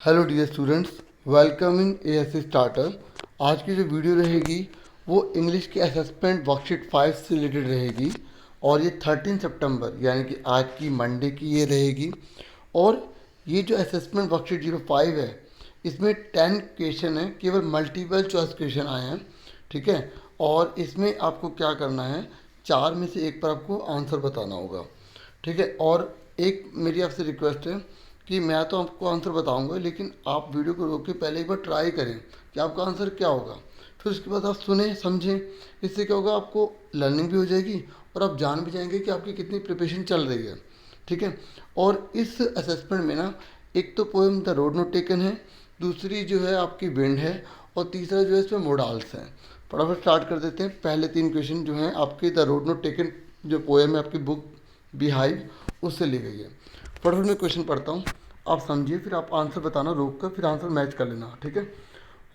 Hello dear students, welcome in ASC starter. आज की जो वीडियो रहेगी वो इंग्लिश की असेसमेंट वर्कशीट 5 से रिलेटेड रहेगी और ये 13 सितंबर यानी कि आज की मंडे की ये रहेगी। और ये जो असेसमेंट वर्कशीट 05 है इसमें 10 क्वेश्चन है, केवल मल्टीपल चॉइस क्वेश्चन आए हैं। ठीक है, और इसमें आपको क्या करना है, चार में से एक पर आपको आंसर बताना होगा। ठीक है, और एक मेरी आपसे रिक्वेस्ट है कि मैं तो आपको आंसर बताऊंगा, लेकिन आप वीडियो को रोक के पहले एक बार ट्राई करें कि आपका आंसर क्या होगा। फिर उसके बाद आप सुने समझें। इससे क्या होगा, आपको लर्निंग भी हो जाएगी और आप जान भी जाएंगे कि आपकी कितनी प्रिपरेशन चल रही है। ठीक है, और इस असेसमेंट में ना एक तो poem the road not taken है, दूसरी जो है आपकी विंड है, और तीसरा जो है इसमें मोडाल्स हैं। फटाफट स्टार्ट कर देते हैं। पहले तीन क्वेश्चन जो हैं आपके द रोड नॉट टेकन जो पोएम है आपकी बुक बिहाइव उससे ली गई है। फटाफट मैं क्वेश्चन पढ़ता हूँ, आप समझिए, फिर आप आंसर बताना रोक कर, फिर आंसर मैच कर लेना। ठीक है।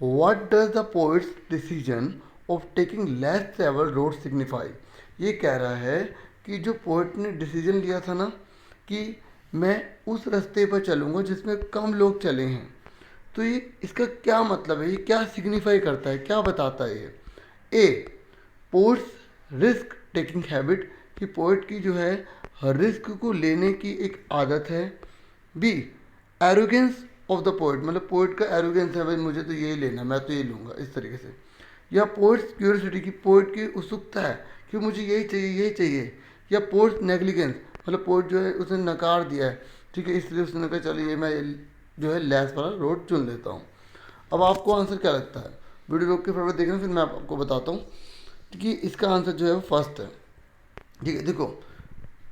What does the poets decision of taking less travel road signify. ये कह रहा है कि जो पोइट ने डिसीजन लिया था ना कि मैं उस रास्ते पर चलूँगा जिसमें कम लोग चले हैं, तो ये इसका क्या मतलब है, ये क्या सिग्निफाई करता है, क्या बताता है ये। ए, पोइट्स रिस्क टेकिंग हैबिट, कि पोइट की जो है रिस्क को लेने की एक आदत है। B, arrogance of the poet, मतलब पोइट का एरोगेंस है, भाई मुझे तो यही लेना, मैं तो ये लूँगा, इस तरीके से। या पोइट्स क्यूरियोसिटी, की पोइट की उत्सुकता है कि मुझे यही चाहिए यही चाहिए। या पोइट्स नेग्लिजेंस, मतलब पोइट जो है उसने नकार दिया है, ठीक है, इसलिए उसने कहा चलिए मैं जो है लेस वाला रोड चुन लेता हूँ। अब आपको आंसर क्या लगता है, वीडियो रोक के फटाफट देखना, फिर मैं आपको बताता हूँ कि इसका आंसर जो है वो फर्स्ट है। ठीक है, देखो,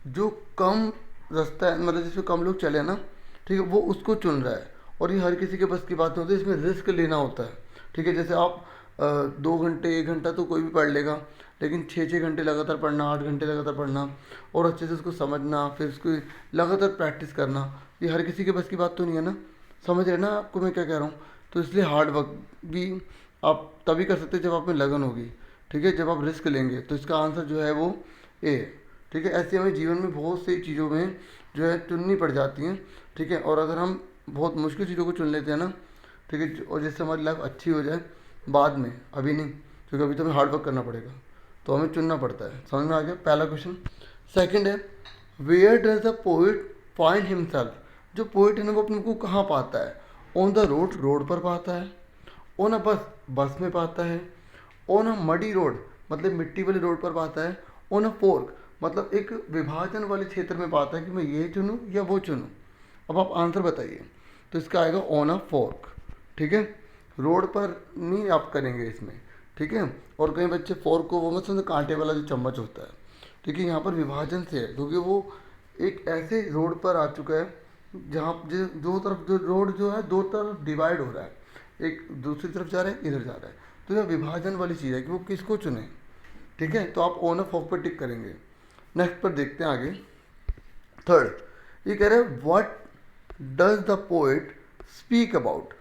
जो कम रास्ता है, मतलब जिसमें कम लोग चले ना, ठीक है, वो उसको चुन रहा है। और ये हर किसी के बस की बात नहीं होती, इसमें रिस्क लेना होता है। ठीक है, जैसे आप 2 घंटे 1 घंटा तो कोई भी पढ़ लेगा, लेकिन 6 6 घंटे लगातार पढ़ना, 8 घंटे लगातार पढ़ना और अच्छे से उसको समझना, फिर उसको लगातार प्रैक्टिस करना, ये हर किसी के बस की बात तो नहीं है ना। समझ रहे ना आपको मैं क्या कह रहा हूँ। तो इसलिए हार्ड वर्क भी आप तभी कर सकते हैं जब आप में लगन होगी। ठीक है, जब आप रिस्क लेंगे, तो इसका आंसर जो है वो ए। ठीक है, ऐसे हमें जीवन में बहुत सी चीज़ों में जो है चुननी पड़ जाती हैं। ठीक है, और अगर हम बहुत मुश्किल चीज़ों को चुन लेते हैं ना, ठीक है, और जिससे हमारी लाइफ अच्छी हो जाए बाद में, अभी नहीं, क्योंकि अभी तो हमें हार्ड वर्क करना पड़ेगा, तो हमें चुनना पड़ता है। समझ में आ गया पहला क्वेश्चन। सेकंड है, where does the poet find himself, जो पोइट है ना वो अपने को कहाँ पाता है। ऑन द रोड, रोड पर पाता है। ऑन अ बस, बस में पाता है। ऑन अ मडी रोड, मतलब मिट्टी वाली रोड पर पाता है। ऑन अ फोर्क, मतलब एक विभाजन वाले क्षेत्र में पाता है कि मैं ये चुनूँ या वो चुनूँ। अब आप आंसर बताइए, तो इसका आएगा ऑन अ फोर्क। ठीक है, रोड पर नहीं आप करेंगे इसमें। ठीक है, और कई बच्चे फोर्क को वो मत समझो, कांटे वाला जो चम्मच होता है। ठीक है, यहाँ पर विभाजन से है, क्योंकि वो एक ऐसे रोड पर आ चुका है जहाँ दो तरफ जो रोड जो है दो तरफ डिवाइड हो रहा है, एक दूसरी तरफ जा रहा है, इधर जा रहा है। तो यह विभाजन वाली चीज़ है कि वो किसको चुने। ठीक है, तो आप ऑन ऑफ ऑफ पर टिक करेंगे। नेक्स्ट पर देखते हैं आगे। थर्ड, ये कह रहे हैं what does the poet speak about.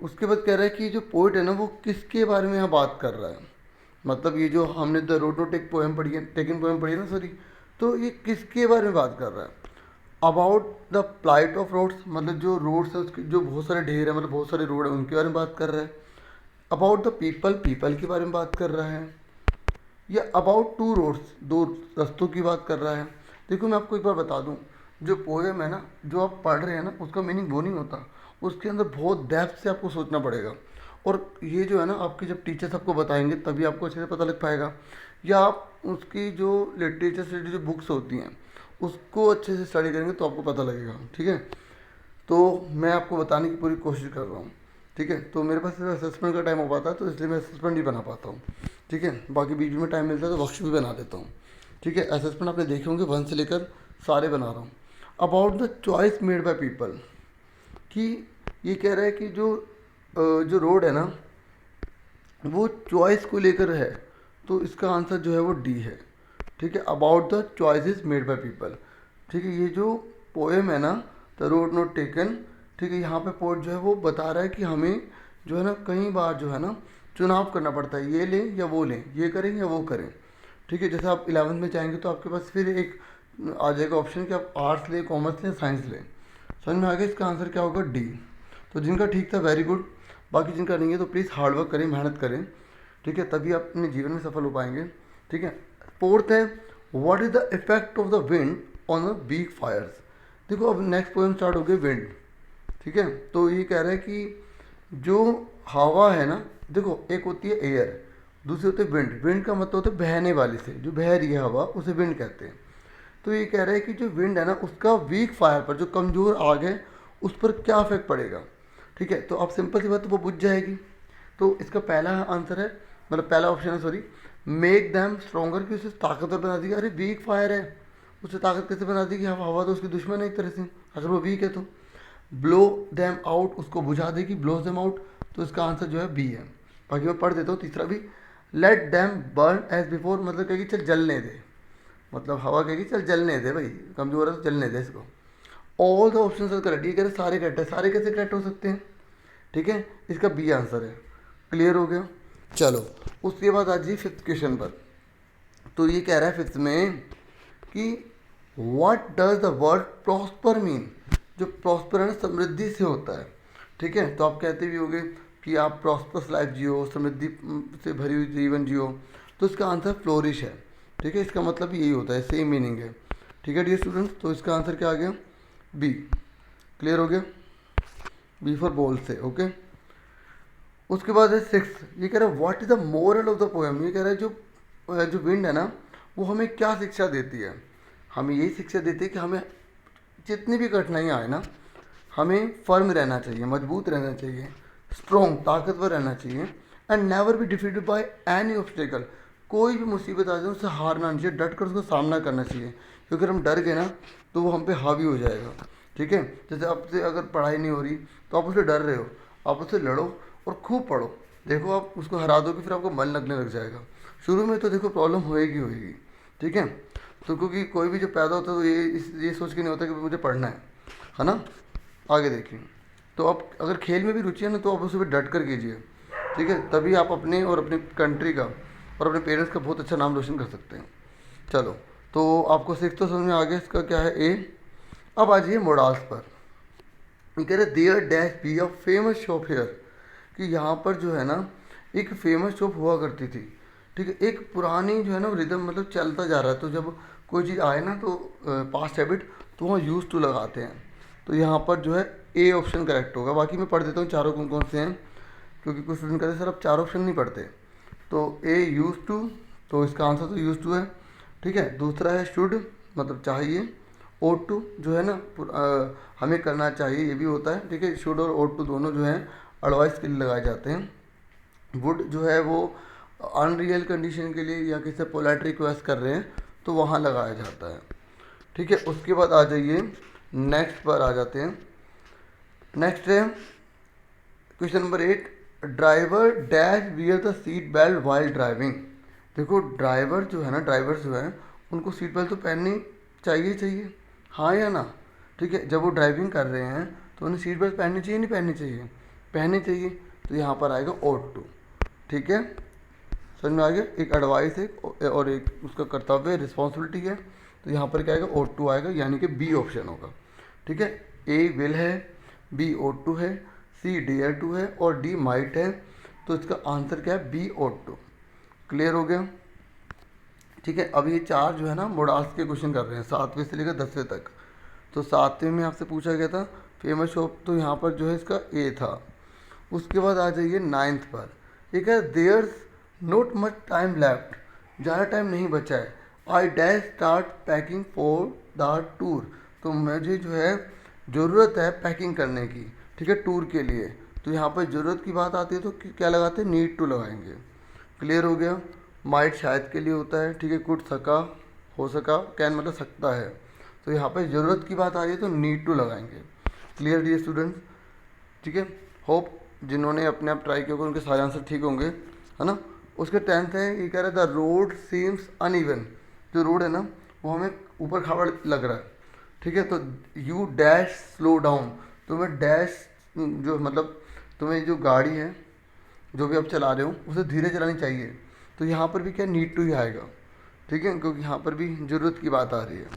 उसके बाद कह रहा है कि जो पोइट है ना वो किसके बारे में यहाँ बात कर रहा है। मतलब ये जो हमने the road to take poem पढ़ी है, टेकन पोएम पढ़ी है ना, सॉरी, तो ये किसके बारे में बात कर रहा है। About the plight of roads, मतलब जो रोड्स है उसके जो बहुत सारे ढेर है, मतलब बहुत सारे रोड है उनके बारे में बात कर रहा है। अबाउट द पीपल, पीपल के बारे में बात कर रहा है। या अबाउट टू रोड्स, दो रास्तों की बात कर रहा है। देखो मैं आपको एक बार बता दूं, जो पोएम है ना जो आप पढ़ रहे हैं ना, उसका मीनिंग वो नहीं होता, उसके अंदर बहुत डेप्थ से आपको सोचना पड़ेगा। और ये जो है ना आपके जब टीचर्स आपको बताएंगे तभी आपको अच्छे से पता लग पाएगा, या आप उसकी जो लिटरेचर से जो बुक्स होती हैं उसको अच्छे से स्टडी करेंगे तो आपको पता लगेगा। ठीक है, तो मैं आपको बताने की पूरी कोशिश कर रहा हूँ। ठीक है, तो मेरे पास सिर्फ असेसमेंट का टाइम हो पाता है, तो इसलिए मैं असेसमेंट नहीं बना पाता हूँ। ठीक है, बाकी बीच में टाइम मिलता है तो वर्कशीट भी बना देता हूँ। ठीक है, असेसमेंट आपने देखे होंगे, 1 से लेकर सारे बना रहा हूँ। About the choice made by people, कि ये कह रहा है कि जो रोड है ना वो चॉइस को लेकर है, तो इसका आंसर जो है वो डी है। ठीक है, about the choices made by people. ठीक है, ये जो पोएम है ना द रोड नॉट टेकन, ठीक है, यहाँ पे पोएट जो है वो बता रहा है कि हमें जो है ना कई बार जो है ना चुनाव करना पड़ता है, ये लें या वो लें, ये करें या वो करें। ठीक है, जैसे आप 11th में जाएंगे तो आपके पास फिर एक आ जाएगा ऑप्शन कि आप आर्ट्स लें, कॉमर्स लें, साइंस लें। समझ में आ गया, इसका आंसर क्या होगा डी। तो जिनका ठीक था वेरी गुड, बाकी जिनका नहीं है तो प्लीज़ हार्ड वर्क करें, मेहनत करें, ठीक है, तभी आप अपने जीवन में सफल हो पाएंगे, ठीक है। फोर्थ है what is the effect of the wind on the weak fires. देखो अब नेक्स्ट पोएम स्टार्ट हो गई विंड, ठीक है। तो ये कह रहा है कि जो हवा है ना, देखो एक होती है एयर, दूसरी होती है विंड। विंड का मतलब होता है बहने वाली से, जो बह रही है हवा उसे विंड कहते हैं। तो ये कह रहा है कि जो विंड है ना उसका वीक फायर पर, जो कमज़ोर आग है उस पर क्या इफेक्ट पड़ेगा, ठीक है। तो अब सिंपल सी बात, तो वो बुझ जाएगी। तो इसका पहला आंसर है, मतलब पहला ऑप्शन है सॉरी, मेक दैम स्ट्रॉन्गर, कि उसे ताकतवर बना देगी। अरे वीक फायर है, उसे ताकत कैसे बना देगी, हवा तो उसकी दुश्मन है एक तरह से अगर वो वीक है तो। ब्लो दैम आउट, उसको बुझा देगी, ब्लोज दैम आउट, तो इसका आंसर जो है बी है। बाकी मैं पढ़ देता हूँ तीसरा भी, let them burn as before, मतलब कहेगी चल जलने दे, मतलब हवा कहेगी चल जलने दे भाई, कमजोर है तो जलने दे इसको। All the option are correct, ये कह रहे सारे करेक्ट है, सारे कैसे करेक्ट हो सकते हैं, ठीक है, इसका बी आंसर है। क्लियर हो गया। चलो उसके बाद आ जाइए फिफ्थ क्वेश्चन पर। तो ये कह रहा है फिफ्थ में कि what does the word prosper mean. जो प्रॉस्पर है ना समृद्धि से होता है, ठीक है। तो आप कहते भी होंगे कि आप प्रॉस्परस लाइफ जियो, समृद्धि से भरी हुई जीवन जियो, तो इसका आंसर फ्लोरिश है, ठीक है। इसका मतलब यही होता है, सेम मीनिंग है, ठीक है डियर स्टूडेंट्स। तो इसका आंसर क्या आ गया, बी। क्लियर हो गया, बी फॉर बॉल से, ओके। उसके बाद है सिक्स, ये कह रहा है what is the moral of the poem. ये कह रहा है जो विंड है ना वो हमें क्या शिक्षा देती है। हमें यही शिक्षा देती है कि हमें जितनी भी कठिनाइयाँ आए ना, हमें फर्म रहना चाहिए, मजबूत रहना चाहिए, स्ट्रॉन्ग ताकतवर रहना चाहिए, and never be defeated by any obstacle. कोई भी मुसीबत आ जाए उससे हारना नहीं चाहिए, डट कर उसका सामना करना चाहिए, क्योंकि अगर हम डर गए ना तो वो हम पे हावी हो जाएगा, ठीक है। जैसे आपसे अगर पढ़ाई नहीं हो रही तो आप उससे डर रहे हो, आप उससे लड़ो और खूब पढ़ो, देखो आप उसको हरा दोगे फिर आपको मन लगने लग जाएगा। शुरू में तो देखो प्रॉब्लम होएगी, ठीक है। तो क्योंकि कोई भी जो पैदा होता है तो ये सोच के नहीं होता कि मुझे पढ़ना है ना। आगे देखिए, तो आप अगर खेल में भी रुचि है ना तो आप उसे भी डट कर कीजिए, ठीक है, तभी आप अपने और अपनी कंट्री का और अपने पेरेंट्स का बहुत अच्छा नाम रोशन कर सकते हैं। चलो तो आपको सिक्स तो समझ में आ गया, इसका क्या है ए। अब आ जाइए मोडाल्स पर। ये कह रहे there dash be a famous shop here, कि यहाँ पर जो है ना एक फेमस शॉप हुआ करती थी, ठीक है। एक पुरानी जो है ना रिदम मतलब चलता जा रहा है, तो जब कोई चीज़ आए ना तो पास्ट हैबिट, तो वहाँ यूज टू लगाते हैं। तो यहाँ पर जो है ए ऑप्शन करेक्ट होगा। बाकी मैं पढ़ देता हूँ चारों कौन कौन से हैं, क्योंकि कुछ स्टूडेंट कहते हैं सर आप चार ऑप्शन नहीं पढ़ते। तो ए यूज टू, तो इसका आंसर तो यूज टू है, ठीक है। दूसरा है शुड, मतलब चाहिए। ओट टू जो है ना हमें करना चाहिए, ये भी होता है, ठीक है। शुड और ओट टू दोनों जो हैं एडवाइस के लिए लगाए जाते हैं। वुड जो है वो अनरियल कंडीशन के लिए या किसी से पोलाइट रिक्वेस्ट कर रहे हैं तो वहाँ लगाया जाता है, ठीक है। उसके बाद आ जाइए नेक्स्ट पर आ जाते हैं। नेक्स्ट है question number 8, driver dash wear the seat belt while driving. देखो ड्राइवर जो है ना, ड्राइवर्स जो है उनको सीट बेल्ट तो पहननी चाहिए, हाँ या ना, ठीक है। जब वो ड्राइविंग कर रहे हैं तो उन्हें सीट बेल्ट पहननी चाहिए, नहीं पहननी चाहिए, पहननी चाहिए। तो यहाँ पर आएगा ओट टू, ठीक है। समझ में आ गया, एक एडवाइस है और एक उसका कर्तव्य रिस्पॉन्सिबिलिटी है। तो यहाँ पर क्या आएगा, ओट टू आएगा, यानी कि बी ऑप्शन होगा, ठीक है। ए विल है, बी ओट टू है, सी डेयर टू है और डी माइट है। तो इसका आंसर क्या है, बी ओट टू। क्लियर हो गया, ठीक है। अब ये चार जो है ना मोडाल्स के क्वेश्चन कर रहे हैं 7वें से लेकर 10वें तक। तो 7वें में आपसे पूछा गया था फेमस शॉप, तो यहाँ पर जो है इसका ए था। उसके बाद आ जाइए 9th पर, एक है there's not much time left, ज़्यादा टाइम नहीं बचा है। I dash start packing for the tour, तो मुझे जो है ज़रूरत है पैकिंग करने की, ठीक है, टूर के लिए। तो यहाँ पर ज़रूरत की बात आती है तो क्या लगाते हैं, नीड टू लगाएंगे। क्लियर हो गया। माइट शायद के लिए होता है, ठीक है। कुछ सका, हो सका, कैन मतलब सकता है। तो यहाँ पर ज़रूरत की बात आ रही है तो नीड टू लगाएंगे। क्लियर डियर स्टूडेंट्स, ठीक है। होप जिन्होंने अपने आप ट्राई किया होगा उनके सारे आंसर ठीक होंगे, है ना। उसके 10th है, ये कह रहा है द रोड सीम्स अनइवन, जो रोड है ना वो हमें ऊपर खाबड़ लग रहा है, ठीक है। तो यू डैश स्लो डाउन, तुम्हें डैश जो मतलब तुम्हें जो गाड़ी है जो भी आप चला रहे हो उसे धीरे चलानी चाहिए। तो यहाँ पर भी क्या नीड टू ही आएगा, ठीक है, क्योंकि यहाँ पर भी ज़रूरत की बात आ रही है।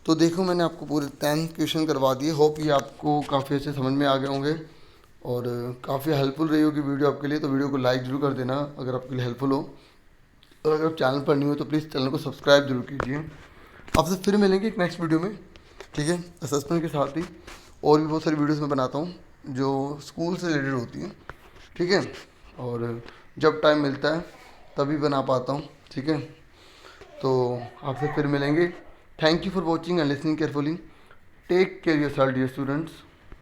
तो देखो मैंने आपको पूरे 10 क्वेश्चन करवा दिए। होप ये आपको काफ़ी अच्छे समझ में आ गए होंगे और काफ़ी हेल्पफुल रही होगी वीडियो आपके लिए। तो वीडियो को लाइक जरूर कर देना अगर आपके लिए हेल्पफुल हो, और अगर आप चैनल पर नहीं हो तो प्लीज़ चैनल को सब्सक्राइब जरूर कीजिए। आपसे फिर मिलेंगे एक नेक्स्ट वीडियो में, ठीक है। असेसमेंट के साथ ही और भी बहुत सारी वीडियोस मैं बनाता हूँ जो स्कूल से रिलेटेड होती हैं, ठीक है। और जब टाइम मिलता है तभी बना पाता हूँ, ठीक है। तो आपसे फिर मिलेंगे। Thank you for watching and listening carefully. Take care yourself dear students.